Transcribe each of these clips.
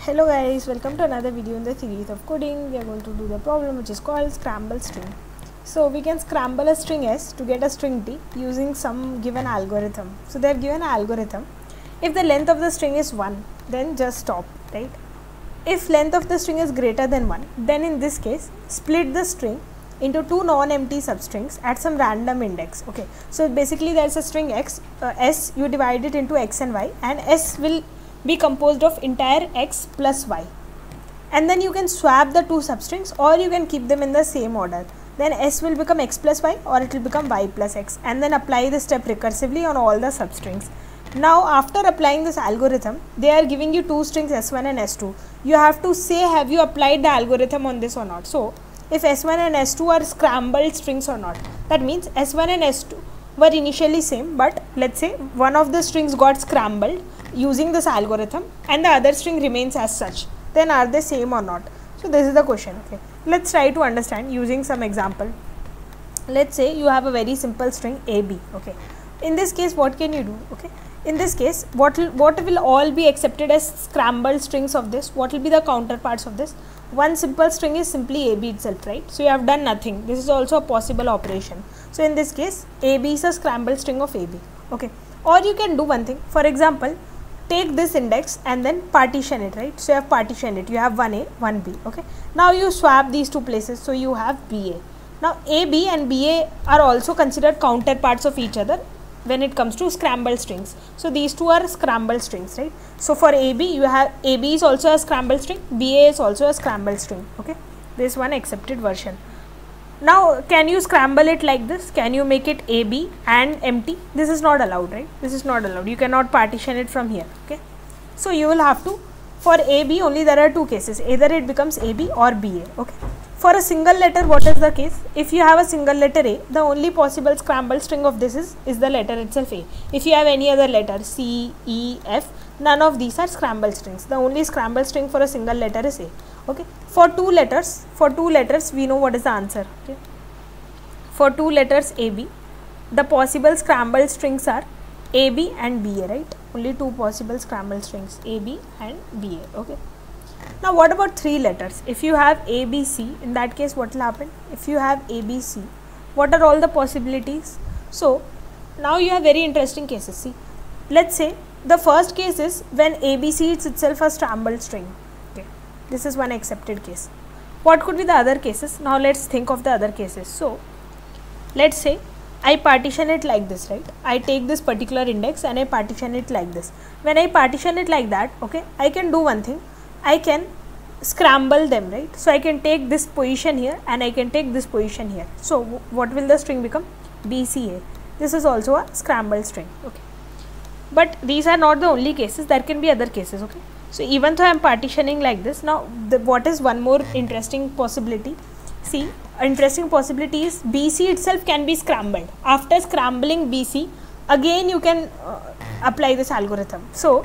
Hello guys, welcome to another video in the series of coding. We are going to do the problem which is called scramble string. So we can scramble a string S to get a string T using some given algorithm. So they have given an algorithm. If the length of the string is 1, then just stop, right? If length of the string is greater than 1, then in this case split the string into two non-empty substrings at some random index. Okay, so basically there is a string X, S, you divide it into X and Y, and S will be composed of entire X plus Y, and then you can swap the two substrings or you can keep them in the same order. Then S will become X plus Y or it will become Y plus X, and then apply this step recursively on all the substrings. Now after applying this algorithm, they are giving you two strings S1 and S2. You have to say have you applied the algorithm on this or not. So if S1 and S2 are scrambled strings or not, that means S1 and S2 were initially same, but let's say one of the strings got scrambled using this algorithm and the other string remains as such, then are they same or not? So this is the question. Okay, let's try to understand using some example. Let's say you have a very simple string AB. Okay, in this case what can you do? Okay, in this case what will all be accepted as scrambled strings of this? What will be the counterparts of this? One simple string is simply AB itself, right? So you have done nothing. This is also a possible operation. So in this case AB is a scrambled string of AB. Okay, or you can do one thing. For example, take this index and then partition it, right? So you have partitioned it. You have 1A, 1B. Okay, now you swap these two places, so you have BA. Now AB and BA are also considered counterparts of each other when it comes to scrambled strings. So these two are scrambled strings, right? So for AB, you have AB is also a scrambled string, BA is also a scrambled string. Okay, this one accepted version. Now can you scramble it like this? Can you make it AB and empty? This is not allowed, right? This is not allowed. You cannot partition it from here. Okay, so you will have to, for AB only there are two cases, either it becomes AB or BA. Okay, for a single letter what is the case? If you have a single letter A, the only possible scrambled string of this is the letter itself A. If you have any other letter C, E, F, none of these are scrambled strings. The only scrambled string for a single letter is A. Okay, for two letters we know what is the answer. Okay, for two letters AB, the possible scrambled strings are AB and BA, right? Only two possible scrambled strings, AB and BA. Okay, now what about three letters? If you have ABC, in that case what will happen? If you have ABC, what are all the possibilities? So now you have very interesting cases. See, let's say the first case is when ABC is itself a scrambled string. Okay, this is one accepted case. What could be the other cases? Now let's think of the other cases. So let's say I partition it like this, right? I take this particular index and I partition it like this. When I partition it like that, okay, I can do one thing. I can scramble them, right? So I can take this position here and I can take this position here. So what will the string become? BCA. This is also a scrambled string. Okay, but these are not the only cases. There can be other cases. Okay, so even though I am partitioning like this, now what is one more interesting possibility? See, interesting possibility is BC itself can be scrambled. After scrambling BC, again you can apply this algorithm. So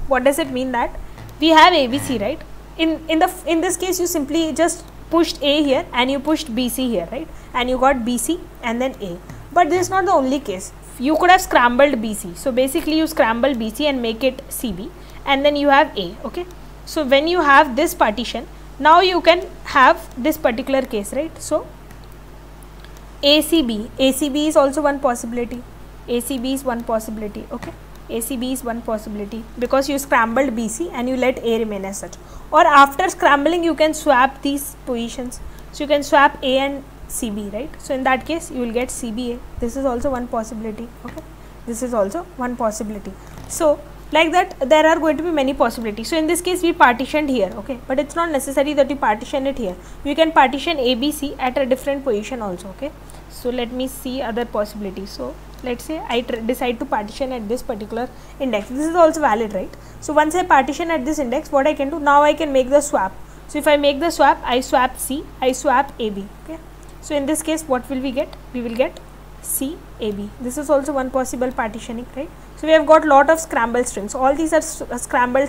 what does it mean? That we have ABC, right? In this case you simply just pushed A here and you pushed BC here, right? And you got BC and then A. But this is not the only case. You could have scrambled BC. So basically you scramble BC and make it CB, and then you have A. Okay, so when you have this partition, now you can have this particular case, right? So ACB is also one possibility. ACB is one possibility. Okay, ACB is one possibility because you scrambled BC and you let A remain as such. Or after scrambling you can swap these positions. So you can swap A and CB, right? So in that case you will get CBA. This is also one possibility. Okay, this is also one possibility. So like that there are going to be many possibilities. So in this case we partitioned here. Okay, but it's not necessary that you partition it here. You can partition ABC at a different position also. Okay, so let me see other possibilities. So let's say I decide to partition at this particular index. This is also valid, right? So once I partition at this index, what I can do? Now I can make the swap. So if I make the swap, I swap C, I swap AB. Okay, so in this case what will we get? We will get C, AB. This is also one possible partitioning, right? So we have got lot of scrambled strings. All these are scrambled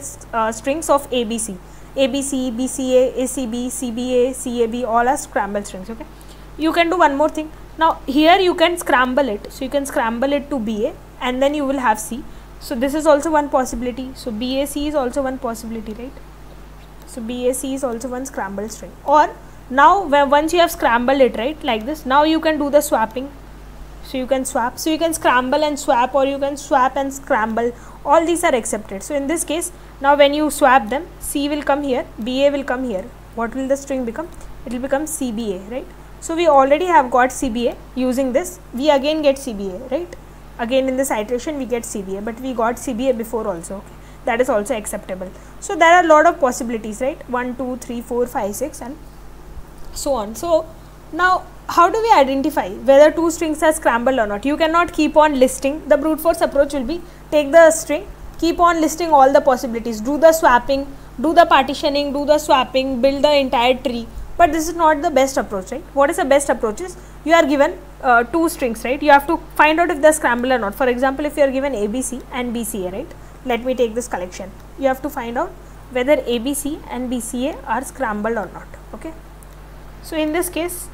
strings of ABC. ABC, BCA, ACB, CBA, CAB, all are scrambled strings. Okay, you can do one more thing. Now here you can scramble it. So you can scramble it to BA and then you will have C. So this is also one possibility. So BAC is also one possibility, right? So BAC is also one scrambled string. Or now once you have scrambled it, right, like this, now you can do the swapping. So you can swap, so you can scramble and swap, or you can swap and scramble. All these are accepted. So in this case, now when you swap them, C will come here, BA will come here. What will the string become? It will become CBA, right? So we already have got CBA. Using this, we again get CBA, right? Again in this iteration we get CBA, but we got CBA before also. Okay, that is also acceptable. So there are a lot of possibilities, right? 1, 2, 3, 4, 5, 6 and so on. So now how do we identify whether two strings are scrambled or not? You cannot keep on listing. The brute force approach will be take the string, keep on listing all the possibilities, do the swapping, do the partitioning, do the swapping, build the entire tree. But this is not the best approach, right? What is the best approach is, you are given two strings, right? You have to find out if they are scrambled or not. For example, if you are given ABC and BCA, right? Let me take this collection. You have to find out whether ABC and BCA are scrambled or not. Okay. So in this case,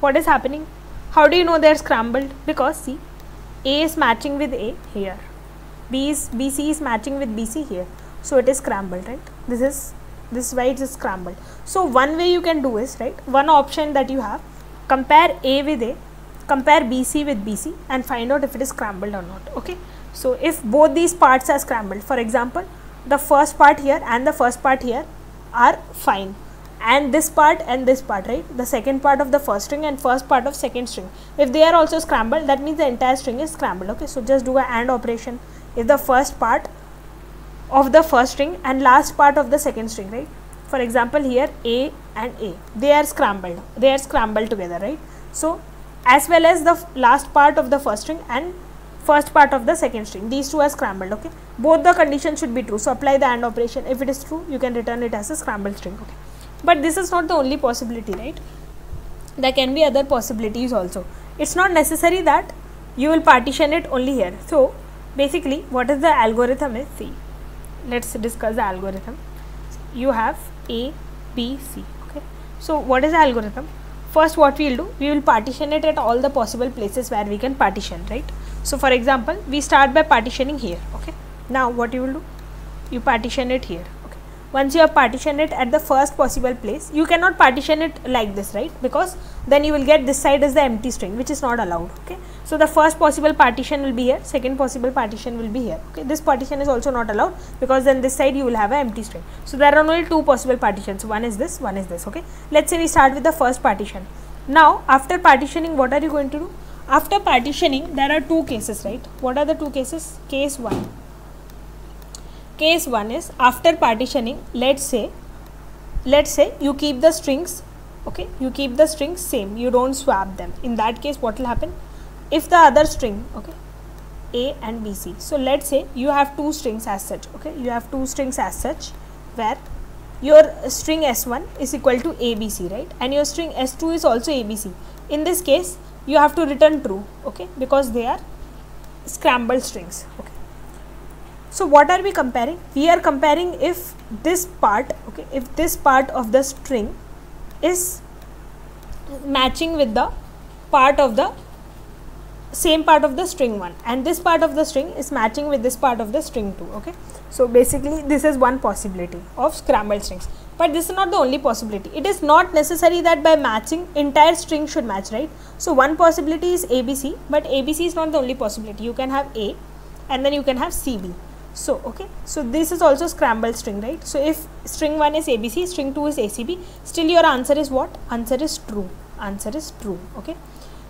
what is happening? How do you know they are scrambled? Because see, A is matching with A here, BC is matching with BC here, so it is scrambled, right? This is why it is scrambled. So one way you can do is, right, one option that you have, compare A with A, compare BC with BC and find out if it is scrambled or not. Okay. So if both these parts are scrambled, for example, the first part here and the first part here are fine, and this part and this part, right, the second part of the first string and first part of second string, if they are also scrambled, that means the entire string is scrambled. Okay. So just do a AND operation. If the first part of the first string and last part of the second string, right, for example here A and A, they are scrambled together, right? So as well as the last part of the first string and first part of the second string, these two are scrambled. Okay, both the conditions should be true, so apply the AND operation. If it is true, you can return it as a scrambled string. Okay, but this is not the only possibility, right? There can be other possibilities also. It's not necessary that you will partition it only here. So basically what is the algorithm is, see, let's discuss the algorithm. You have A, B, C. Okay, so what is the algorithm? First what we will do, we will partition it at all the possible places where we can partition, right? So for example, we start by partitioning here. Okay, now what you will do, you partition it here. Okay, once you have partitioned it at the first possible place, you cannot partition it like this, right? Because then you will get this side as the empty string, which is not allowed. Okay, so the first possible partition will be here, second possible partition will be here. Okay, this partition is also not allowed because then this side you will have an empty string. So there are only two possible partitions, one is this, one is this. Okay, let's say we start with the first partition. Now after partitioning, what are you going to do? After partitioning, there are two cases, right? What are the two cases? Case 1. Case 1 is, after partitioning, let's say you keep the strings, okay, you keep the strings same, you don't swap them. In that case, what will happen? If the other string, okay, A and BC, so let's say you have two strings as such, okay, you have two strings as such where your string S1 is equal to ABC, right, and your string S2 is also ABC. In this case, you have to return true, okay, because they are scrambled strings. Okay, so what are we comparing? We are comparing if this part, okay, if this part of the string is matching with the part of the same part of the string 1, and this part of the string is matching with this part of the string 2. Okay, so basically this is one possibility of scrambled strings, but this is not the only possibility. It is not necessary that by matching entire string should match, right? So one possibility is ABC, but ABC is not the only possibility. You can have A and then you can have CB. So okay, so this is also scrambled string, right? So if string 1 is ABC, string 2 is ACB, still your answer is what? Answer is true. Answer is true. Okay,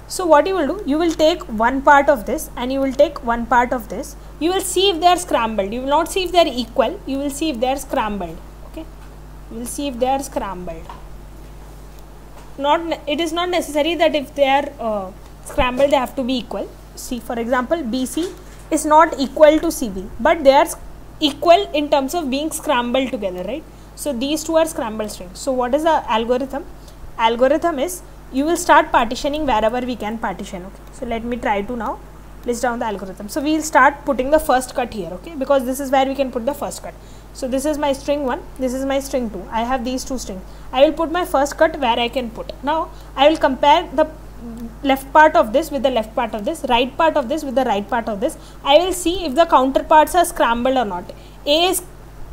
so what you will do, you will take one part of this and you will take one part of this. You will see if they are scrambled. You will not see if they are equal, you will see if they are scrambled. Okay, you will see if they are scrambled. It is not necessary that if they are scrambled they have to be equal. See, for example, BC is not equal to CB, but they are equal in terms of being scrambled together, right? So these two are scrambled strings. So what is the algorithm? Algorithm is, you will start partitioning wherever we can partition. Okay, so let me try to now list down the algorithm. So we will start putting the first cut here, okay, because this is where we can put the first cut. So this is my string 1, this is my string 2. I have these two strings. I will put my first cut where I can put. Now I will compare the left part of this with the left part of this, right part of this with the right part of this. I will see if the counterparts are scrambled or not. A is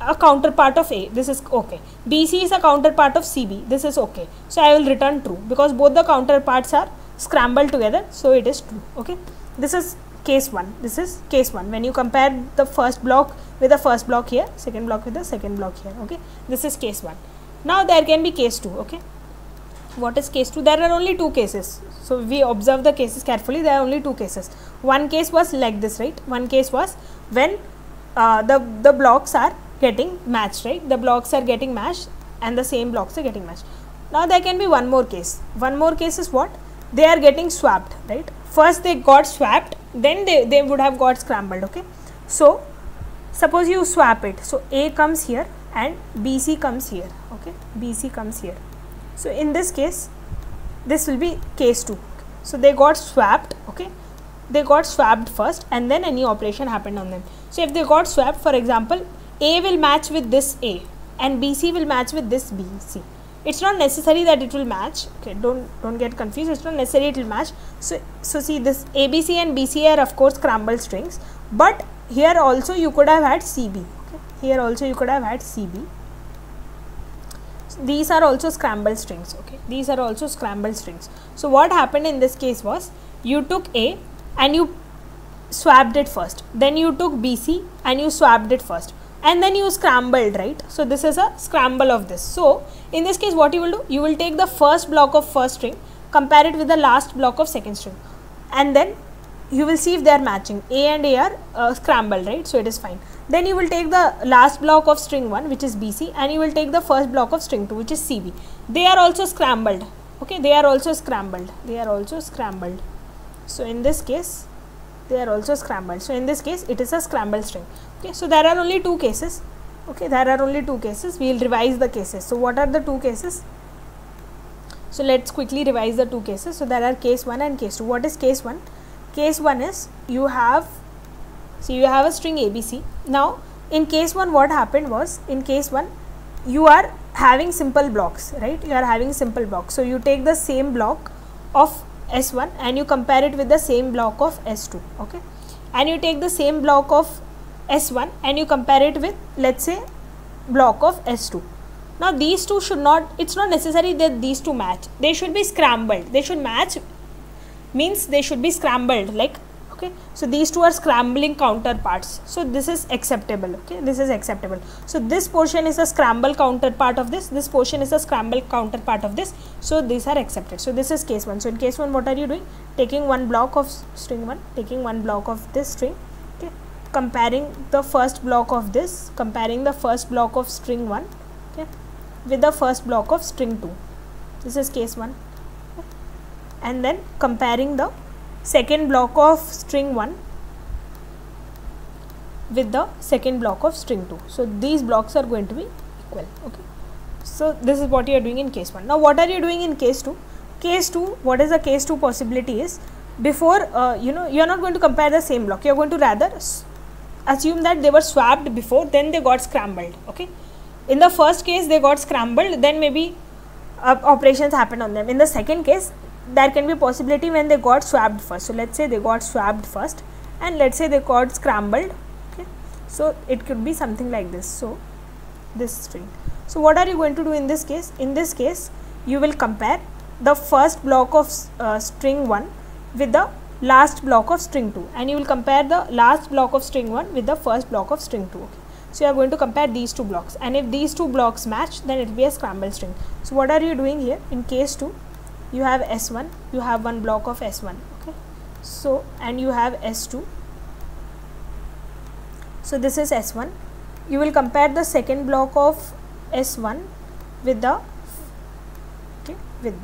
a counterpart of A, this is okay. BC is a counterpart of CB, this is okay. So I will return true because both the counterparts are scrambled together, so it is true. Okay, this is case 1. This is case 1 when you compare the first block with the first block here, second block with the second block here. Okay, this is case 1. Now there can be case 2. Okay, what is case 2? There are only 2 cases. So we observe the cases carefully. There are only 2 cases. One case was like this, right? One case was when the blocks are getting matched, right? The blocks are getting matched and the same blocks are getting matched. Now there can be one more case. One more case is what? They are getting swapped, right? First they got swapped, then they would have got scrambled. Okay, so suppose you swap it. So A comes here and BC comes here. Okay, BC comes here. So in this case, this will be case 2. So they got swapped. Okay, they got swapped first and then any operation happened on them. So if they got swapped, for example, A will match with this A and BC will match with this BC. It's not necessary that it will match. Okay, don't get confused. It's not necessary it will match. So see, this ABC and BC are of course scrambled strings, but here also you could have had CB. Okay, here also you could have had CB. These are also scrambled strings. Okay, these are also scrambled strings. So what happened in this case was, you took A and you swapped it first, then you took BC and you swapped it first, and then you scrambled, right? So this is a scramble of this. So in this case what you will do, you will take the first block of first string, compare it with the last block of second string, and then you will see if they are matching. A and A are scrambled, right? So it is fine. Then you will take the last block of string 1, which is BC, and you will take the first block of string 2, which is CB. They are also scrambled. Okay, they are also scrambled. They are also scrambled. So in this case, they are also scrambled. So in this case, it is a scrambled string. Okay, so there are only 2 cases. Okay, there are only 2 cases. We will revise the cases. So what are the 2 cases? So let's quickly revise the 2 cases. So there are case 1 and case 2. What is case 1? Case 1 is you have a string ABC. Now in case 1 what happened was, in case 1 you are having simple blocks, right? You are having simple blocks. So you take the same block of S1 and you compare it with the same block of S2. Okay, and you take the same block of S1 and you compare it with, let's say, block of S2. Now these two should not, it's not necessary that these two match. They should be scrambled. They should match means they should be scrambled, like, okay, so these two are scrambling counterparts, so this is acceptable. Okay, this is acceptable. So this portion is a scramble counterpart of this portion is a scramble counterpart of this, so these are accepted. So this is case 1. So in case 1 what are you doing? Taking one block of string 1, taking one block of this string, okay, comparing the first block of this, comparing the first block of string 1, okay, with the first block of string 2. This is case 1. Okay, and then comparing the second block of string 1 with the second block of string 2. So these blocks are going to be equal. Okay, so this is what you are doing in case 1. Now what are you doing in case 2? Case 2, what is the case 2 possibility is, before you are not going to compare the same block, you are going to rather assume that they were swapped before, then they got scrambled. Okay, in the first case they got scrambled, then maybe operations happened on them. In the second case, there can be a possibility when they got swapped first. So let's say they got swapped first and let's say they got scrambled. Okay, so it could be something like this. So this string. So what are you going to do in this case? In this case, you will compare the first block of string 1 with the last block of string 2, and you will compare the last block of string 1 with the first block of string 2. Okay, so you are going to compare these two blocks, and if these two blocks match, then it will be a scrambled string. So what are you doing here? In case 2, you have S1, you have one block of S1. Okay, so and you have S2. So this is S1. You will compare the second block of S1 with the, okay, with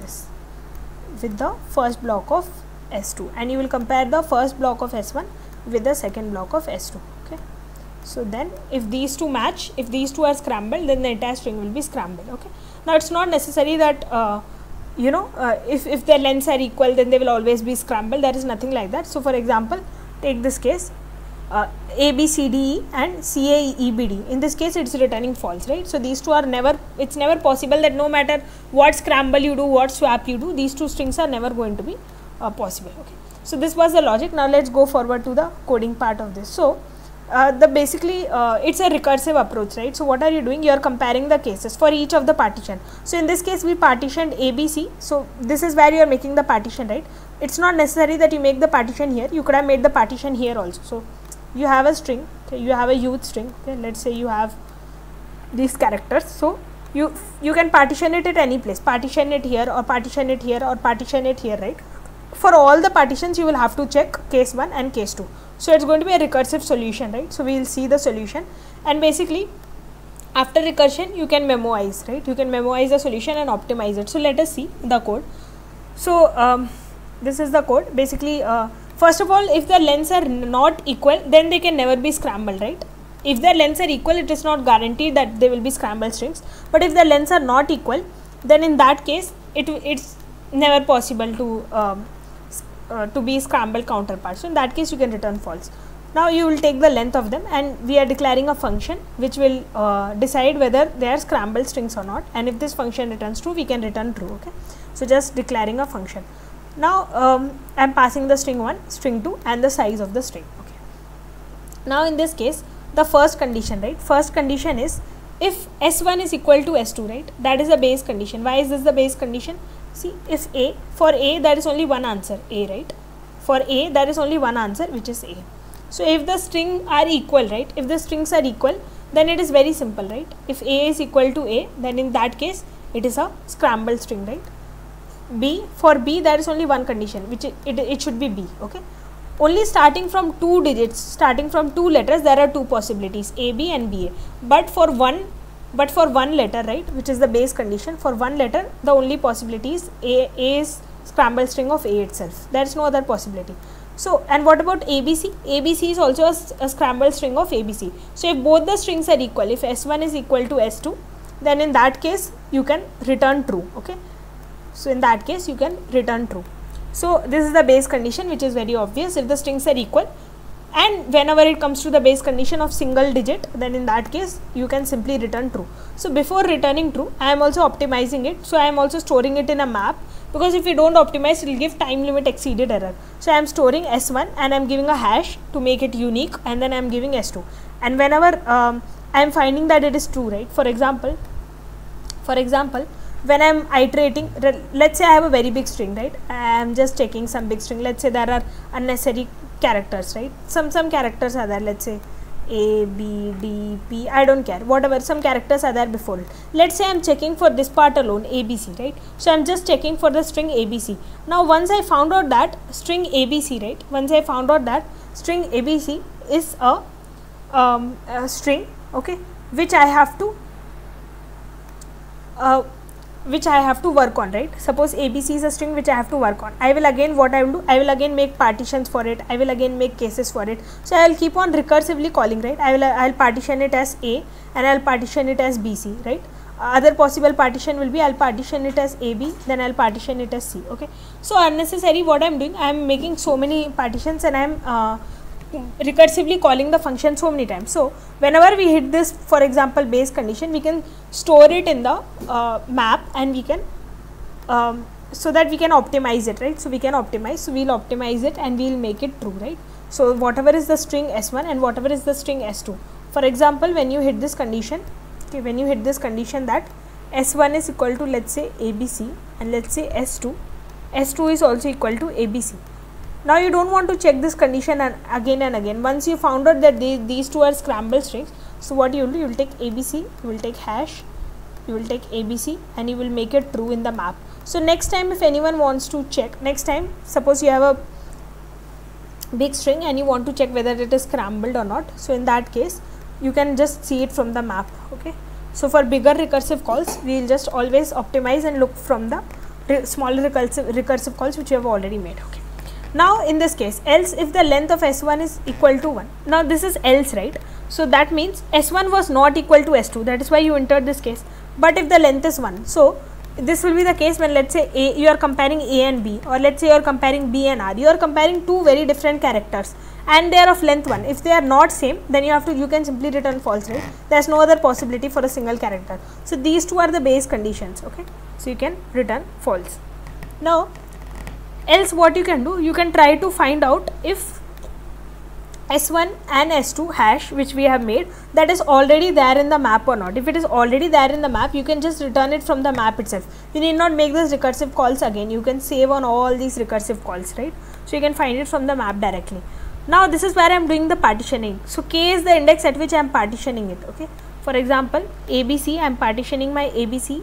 the first block of S2, and you will compare the first block of S1 with the second block of S2. Okay, so then if these two match, if these two are scrambled, then the entire string will be scrambled. Okay, now it's not necessary that if their lengths are equal, then they will always be scrambled. There is nothing like that. So for example, take this case, A, B, C, D, E and C, A, E, B, D. In this case, it's returning false, right? So these two are never, it's never possible that no matter what scramble you do, what swap you do, these two strings are never going to be possible. Okay, so this was the logic. Now let's go forward to the coding part of this. So basically it's a recursive approach, right? So what are you doing? You are comparing the cases for each of the partition. So in this case we partitioned ABC, so this is where you are making the partition, right? It's not necessary that you make the partition here, you could have made the partition here also. So you have a string, okay, you have a youth string, okay, let's say you have these characters, so you can partition it at any place, partition it here or partition it here or partition it here, right? For all the partitions you will have to check case 1 and case 2. So it's going to be a recursive solution, right? So we will see the solution, and basically after recursion you can memoize, right? You can memoize the solution and optimize it. So let us see the code. So this is the code. Basically first of all, if the lengths are not equal, then they can never be scrambled, right? If their lengths are equal, it is not guaranteed that they will be scrambled strings, but if the lengths are not equal, then in that case it's never possible to be scrambled counterpart. So in that case you can return false. Now you will take the length of them, and we are declaring a function which will decide whether they are scrambled strings or not, and if this function returns true, we can return true, okay? So just declaring a function. Now I am passing the string 1, string 2 and the size of the string, okay? Now in this case, the first condition, right? First condition is if S1 is equal to S2, right? That is the base condition. Why is this the base condition? See, if A, for A there is only one answer, A, right? For A there is only one answer, which is A. So if the string are equal, right? If the strings are equal, then it is very simple, right? If A is equal to A, then in that case it is a scrambled string, right? B, for B there is only one condition, which it should be B, okay? Only starting from 2 digits, starting from 2 letters, there are 2 possibilities, A, B and B, A. But for one letter, right, which is the base condition, for one letter the only possibility is A is scrambled string of A itself. There is no other possibility. So, and what about ABC? ABC is also a scrambled string of ABC. So if both the strings are equal, if S1 is equal to S2, then in that case you can return true, okay? So in that case you can return true. So this is the base condition, which is very obvious. If the strings are equal, and whenever it comes to the base condition of single digit, then in that case you can simply return true. So before returning true, I am also optimizing it. So I am also storing it in a map, because if you don't optimize, it will give time limit exceeded error. So I am storing S1 and I am giving a hash to make it unique, and then I am giving S2. And whenever I am finding that it is true, right? For example, when I am iterating, let's say I have a very big string, right? I am just taking some big string. Let's say there are unnecessary characters, right? Some characters are there. Let's say A, B, D, P, I don't care, whatever, some characters are there before it. Let's say I am checking for this part alone, ABC, right? So I am just checking for the string ABC. Now once I found out that string ABC, right? Once I found out that string ABC is a string, okay, which I have to work on, right? Suppose ABC is a string which I have to work on. I will again, what I will do, I will again make partitions for it. I will again make cases for it. So I will keep on recursively calling, right? I will partition it as A and I will partition it as BC, right? Other possible partition will be I will partition it as AB, then I will partition it as C, okay? So unnecessary, what I am doing, I am making so many partitions and I am recursively calling the function so many times. So whenever we hit this, for example, base condition, we can store it in the map, and we can so that we can optimize it, right? So we can optimize, so we will optimize it and we will make it true, right? So whatever is the string S1 and whatever is the string S2, for example, when you hit this condition, okay, when you hit this condition that S1 is equal to, let's say, ABC, and let's say S2 is also equal to ABC. Now you don't want to check this condition and again. Once you found out that these two are scrambled strings, so what you will do, you will take ABC, you will take hash, you will take ABC, and you will make it true in the map. So next time if anyone wants to check, next time suppose you have a big string and you want to check whether it is scrambled or not, so in that case you can just see it from the map, okay? So for bigger recursive calls, we will just always optimize and look from the smaller recursive calls which you have already made, okay? Now in this case, else if the length of S1 is equal to 1. Now this is else, right? So that means S1 was not equal to S2, that is why you entered this case. But if the length is 1, so this will be the case when, let's say, you are comparing A and B, or let's say you are comparing B and R. You are comparing two very different characters and they are of length 1. If they are not same, then you can simply return false, right? There is no other possibility for a single character. So these two are the base conditions, okay? So you can return false. Now else what you can do, you can try to find out if S1 and S2 hash which we have made, that is already there in the map or not. If it is already there in the map, you can just return it from the map itself. You need not make this recursive calls again. You can save on all these recursive calls, right? So you can find it from the map directly. Now this is where I am doing the partitioning. So k is the index at which I am partitioning it. Okay. For example, ABC, I am partitioning my ABC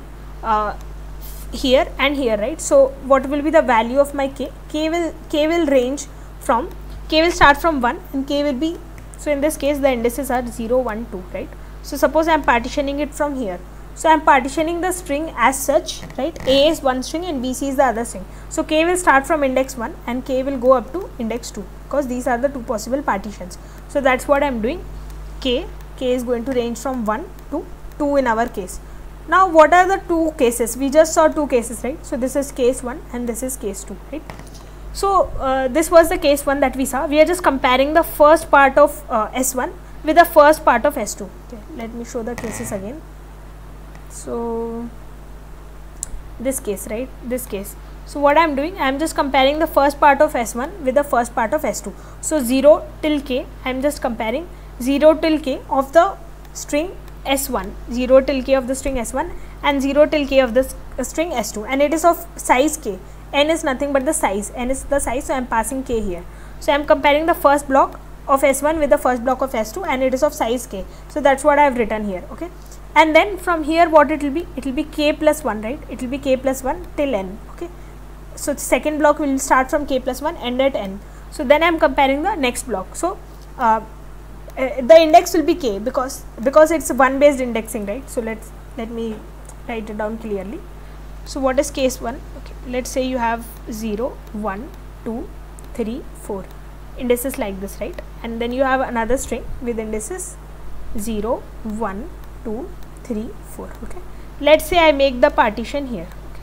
here and here, right? So what will be the value of my k? K will range from, k will start from 1 and k will be, so in this case the indices are 0, 1, 2, right? So suppose I am partitioning it from here. So I am partitioning the string as such, right? A is one string and BC is the other string. So k will start from index 1 and k will go up to index 2, because these are the two possible partitions. So that's what I am doing. K is going to range from 1 to 2 in our case. Now what are the two cases? We just saw two cases, right? So this is case 1 and this is case 2, right? So this was the case 1 that we saw. We are just comparing the first part of S1 with the first part of S2. Okay, let me show the cases again. So this case, right? This case. So what I am doing, I am just comparing the first part of S1 with the first part of S2. So 0 till k, I am just comparing 0 till k of the string S1, 0 till k of the string S1 and 0 till k of the string S2, and it is of size k. N is nothing but the size, n is the size, so I am passing k here. So I am comparing the first block of S1 with the first block of S2 and it is of size k. So that's what I have written here, okay. And then from here what it will be? It will be k plus 1, right? It will be k plus 1 till n, okay. So the second block will start from k plus 1, end at n. So then I am comparing the next block. So the index will be k because it's one based indexing, right? So let me write it down clearly. So what is case 1? Okay, let's say you have 0, 1, 2, 3, 4 indices like this, right? And then you have another string with indices 0, 1, 2, 3, 4. Okay, let's say I make the partition here. Okay,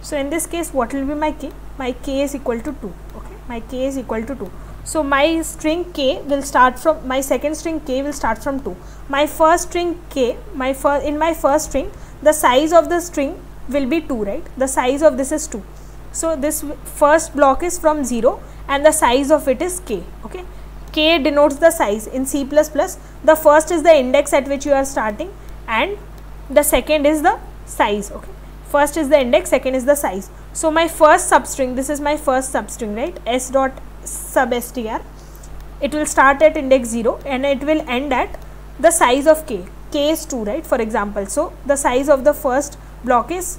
so in this case what will be my k? My k is equal to 2. Okay, my k is equal to 2. So my string k will start from, my second string k will start from 2. My first string k, in my first string, the size of the string will be 2, right? The size of this is 2. So this first block is from 0 and the size of it is k. Okay, k denotes the size. In C++, the first is the index at which you are starting and the second is the size. Okay, first is the index, second is the size. So my first substring, this is my first substring, right? S dot sub str, it will start at index 0 and it will end at the size of k. K is 2, right? For example, so the size of the first block is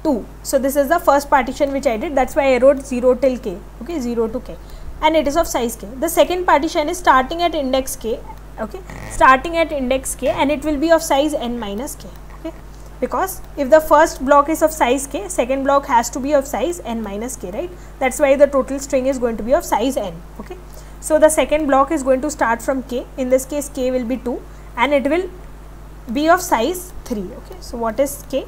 2. So this is the first partition which I did. That's why I wrote 0 till k. Okay, 0 to k, and it is of size k. The second partition is starting at index k. Okay, starting at index k, and it will be of size n minus k. Okay, because if the first block is of size k, second block has to be of size n minus k, right? That's why the total string is going to be of size n. Okay, so the second block is going to start from k. In this case, k will be 2 and it will be of size 3. Okay, so what is k?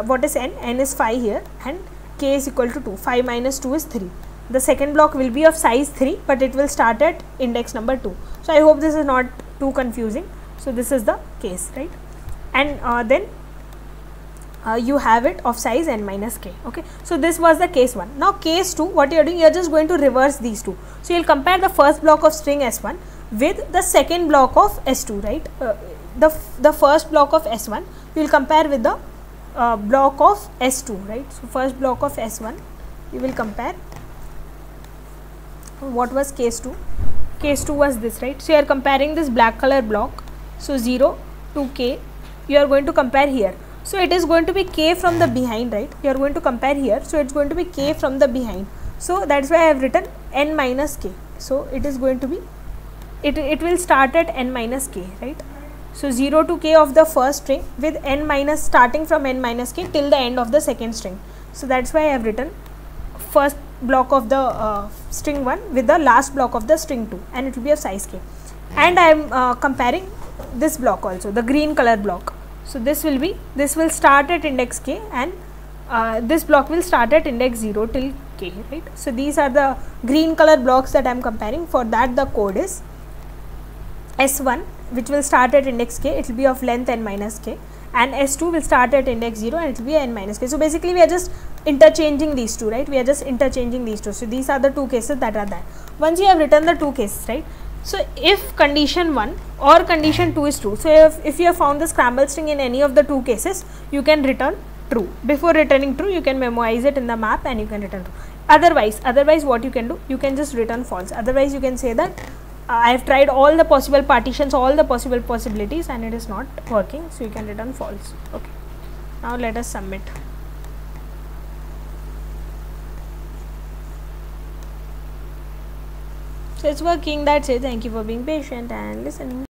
What is n? N is 5 here and k is equal to 2. 5 minus 2 is 3. The second block will be of size 3, but it will start at index number 2. So I hope this is not too confusing. So this is the case, right? And then you have it of size n minus k. Okay, so this was the case 1. Now case 2, what you are doing, you are just going to reverse these two. So you will compare the first block of string S1 with the second block of S2, right? The first block of S1 you will compare with the block of S2, right? So first block of S1 you will compare. What was case 2? Case 2 was this, right? So you are comparing this black color block. So 0 to k you are going to compare here. So it is going to be k from the behind, right? You are going to compare here. So it's going to be k from the behind. So that's why I have written n minus k. So it is going to be, it will start at n minus k, right? So 0 to k of the first string with n minus, starting from n minus k till the end of the second string. So that's why I have written first block of the string 1 with the last block of the string 2, and it will be of size k. And I am comparing this block also, the green color block. So this will start at index k, and this block will start at index 0 till k, right? So these are the green color blocks that I am comparing. For that the code is S1, which will start at index k, it will be of length n minus k, and S2 will start at index 0 and it will be n minus k. So basically we are just interchanging these two, right? We are just interchanging these two. So these are the two cases that are there. once you have written the two cases, right? So if condition 1 or condition 2 is true, so if you have found the scramble string in any of the two cases, you can return true. Before returning true, you can memorize it in the map and you can return true. Otherwise what you can do, you can just return false. Otherwise you can say that I have tried all the possible partitions, all the possible possibilities, and it is not working, so you can return false. Okay, now let us submit. So it's working. That's it. Thank you for being patient and listening.